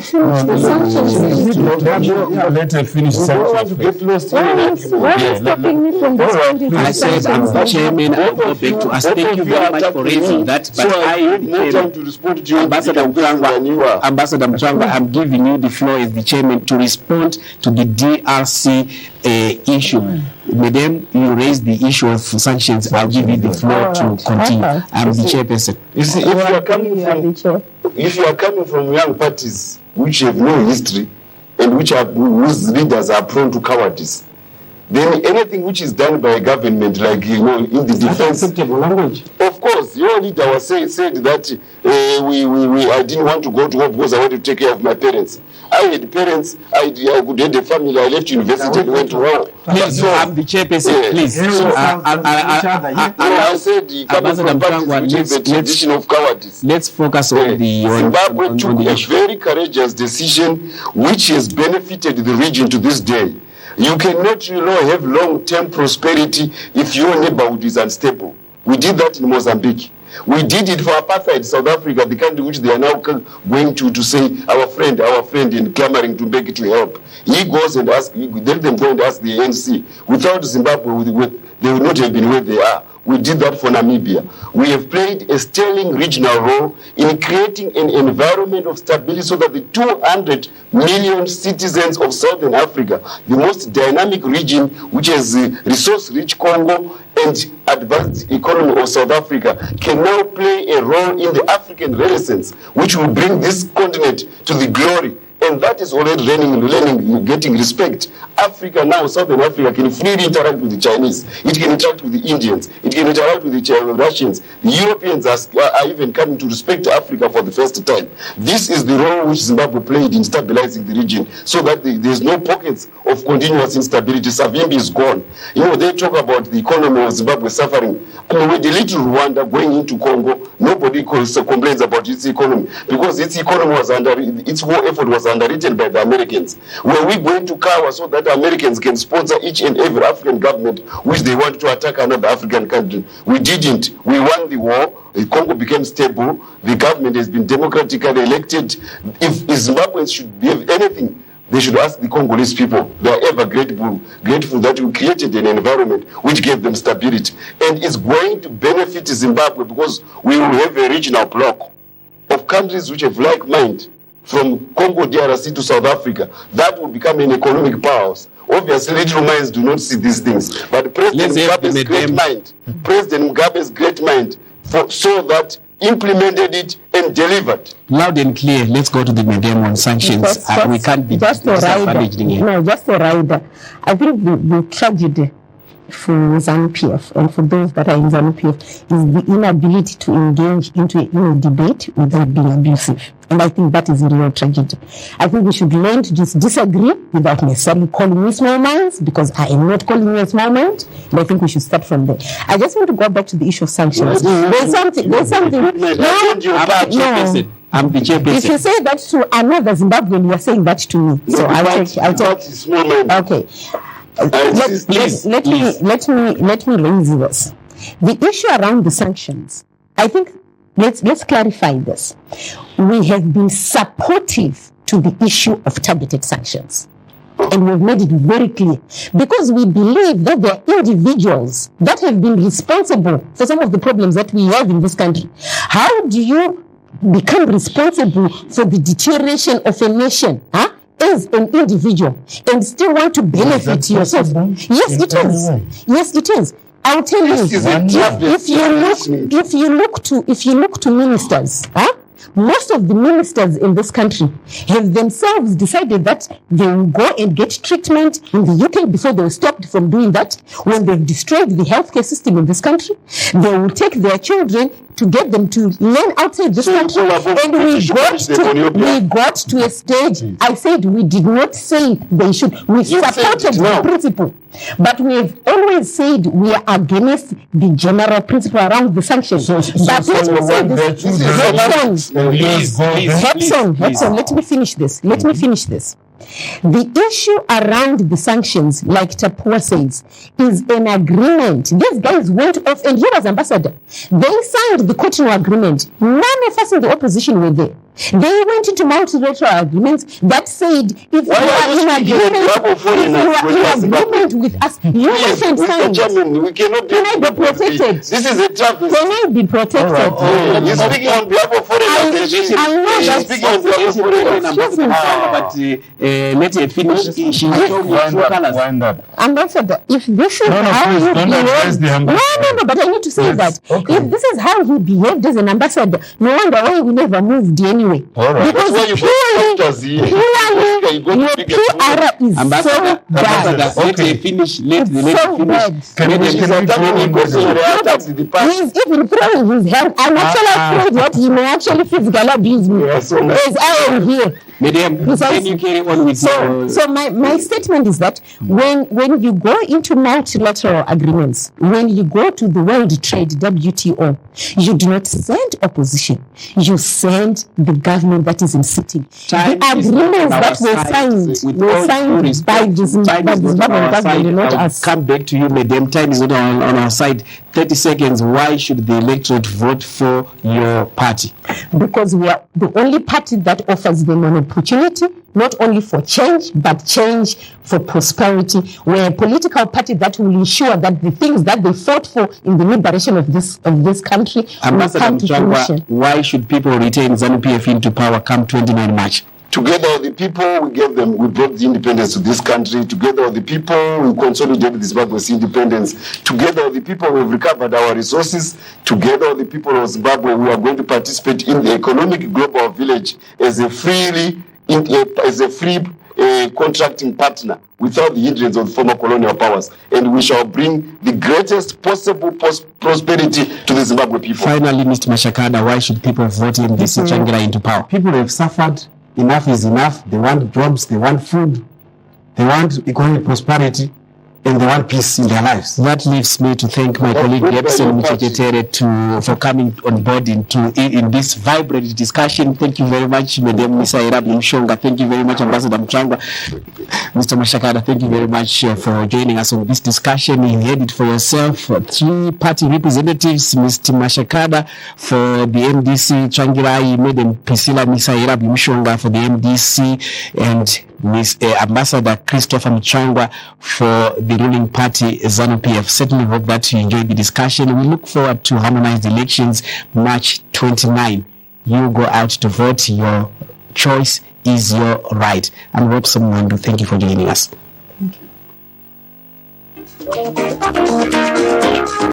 Let her finish. Why are you stopping me from responding? I said I'm the chairman. I'll go back to us. Thank you very much for raising that. But I have no time to respond to you, Ambassador Mutsvangwa. I'm giving you the floor as the chairman to respond to the DRC issue. Madam, you raised the issue of sanctions. I'll give you the floor to continue. I'm the chairperson. You see, if you are coming from young parties which have no history and whose leaders are prone to cowardice, then anything which is done by a government, like in the defense, acceptable language. Of course, your leader said that I didn't want to go to war because I wanted to take care of my parents. I had parents. I could have a family. I left university and went to war. Please, I'm the chairperson. Please. I said the tradition of cowardice. Let's focus on the Zimbabwe took a very courageous decision which has benefited the region to this day. You cannot, have long-term prosperity if your neighborhood is unstable. We did that in Mozambique. We did it for apartheid South Africa, the country which they are now going to say, our friend, and clamoring to beg to help. He goes and asks, let them go and ask the ANC. Without Zimbabwe, they would not have been where they are. We did that for Namibia. We have played a sterling regional role in creating an environment of stability so that the 200 million citizens of Southern Africa, the most dynamic region, which has resource-rich Congo and advanced economy of South Africa, can now play a role in the African Renaissance, which will bring this continent to the glory. And that is already learning, getting respect. Africa now, Southern Africa, can freely interact with the Chinese. It can interact with the Indians. It can interact with the Russians. The Europeans are even coming to respect Africa for the first time. This is the role which Zimbabwe played in stabilizing the region, so that there's no pockets of continuous instability. Savimbi is gone. They talk about the economy of Zimbabwe suffering. With the little Rwanda going into Congo, nobody complains about its economy, because its economy its whole effort was underwritten by the Americans. Were we going to cower so that the Americans can sponsor each and every African government which they want to attack another African country? We didn't. We won the war. The Congo became stable. The government has been democratically elected. If Zimbabweans should have anything, they should ask the Congolese people. They are ever grateful that we created an environment which gave them stability. And it's going to benefit Zimbabwe, because we will have a regional bloc of countries which have like mind, from Congo DRC to South Africa. That will become an economic powerhouse. Obviously, little minds do not see these things. But President Mugabe's great mind, so that implemented it and delivered. Loud and clear. Let's go to the medium on sanctions. We can't be disadvantaged here. No, just a rider. I think the tragedy for ZANU PF and for those that are in ZANU PF is the inability to engage into a debate without being abusive. And I think that is a real tragedy. I think we should learn to just disagree without necessarily calling you small minds, because I am not calling you a small mind. And I think we should start from there. I just want to go back to the issue of sanctions. There's something. I'm the chairperson. If you say that to another Zimbabwean, you are saying that to me. So I'll take. Okay. Let me raise this. The issue around the sanctions, I think, let's clarify this. We have been supportive to the issue of targeted sanctions. And we've made it very clear, because we believe that there are individuals that have been responsible for some of the problems that we have in this country. How do you become responsible for the deterioration of a nation, as an individual, and still want to benefit yourself? Yes, it is. Yes, it is. I'll tell you. If you look to ministers, most of the ministers in this country have themselves decided that they will go and get treatment in the UK before they were stopped from doing that. When they've destroyed the healthcare system in this country, they will take their children to get them to learn outside this country, and we got to a stage. I said we did not say they should. We supported the principle, but we have always said we are against the general principle around the sanctions. But let me say this, Hepson, let me finish this. Let me finish this. The issue around the sanctions, like Tapiwa says, is an agreement. These guys went off, and he was ambassador. They signed the Cotonou agreement. None of us in the opposition were there. They went into multilateral agreements that said, if you are in agreement with us, you mustn't sign. Can I be protected? This is a trap. Can I be protected? You're speaking on behalf of foreign association. I know that. Speaking on behalf of foreign association. Let her finish. She Wind up. Ambassador, if this is how you behave, no, but I need to say that if this is how he behaved as an ambassador, no wonder why we never moved anyway. Because purely, your PR is so bad. Let her finish. Let her finish. He's even throwing his hand. I'm actually afraid that he may actually physically abuse me. As I am here. Madam, can you carry on with so my statement is that when you go into multilateral agreements, when you go to the World Trade, WTO, you do not send opposition. You send the government that is in sitting. The agreements that were signed by the Zimbabwean government, not us. Come back to you, madam. Time is not on our side. 30 seconds. Why should the electorate vote for your party? Because we are the only party that offers them an opportunity, not only for change, but change for prosperity. We're a political party that will ensure that the things that they fought for in the liberation of this country will come to fruition. Why should people retain ZANU PF into power come 29 March? Together with the people, we brought the independence to this country. Together with the people, we consolidated Zimbabwe's independence. Together with the people, we've recovered our resources. Together with the people of Zimbabwe, we are going to participate in the economic global village as a free contracting partner without the hindrance of the former colonial powers. And we shall bring the greatest possible prosperity to the Zimbabwe people. Finally, Mr. Mashakada, why should people vote MDC Changira into power? People have suffered. Enough is enough. They want jobs, they want food, they want economic prosperity, and they want peace in their lives. That leaves me to thank my colleague Epson Mucheketere for coming on board in this vibrant discussion. Thank you very much, Madam Misihairabwi-Mushonga. Thank you very much, Ambassador Mutsvangwa. Mr. Mashakada, thank you very much for joining us on this discussion. You heard it for yourself. 3 party representatives, Mr. Mashakada for the MDC Changirai, Madam Priscilla Misihairabwi-Mushonga for the MDC, and Ambassador Christopher Mutsvangwa for the ruling party ZANU PF. Certainly hope that you enjoyed the discussion. We look forward to harmonized elections March 29. You go out to vote. Your choice is your right. I'm Rob Samuandu. Thank you for joining us. Thank you.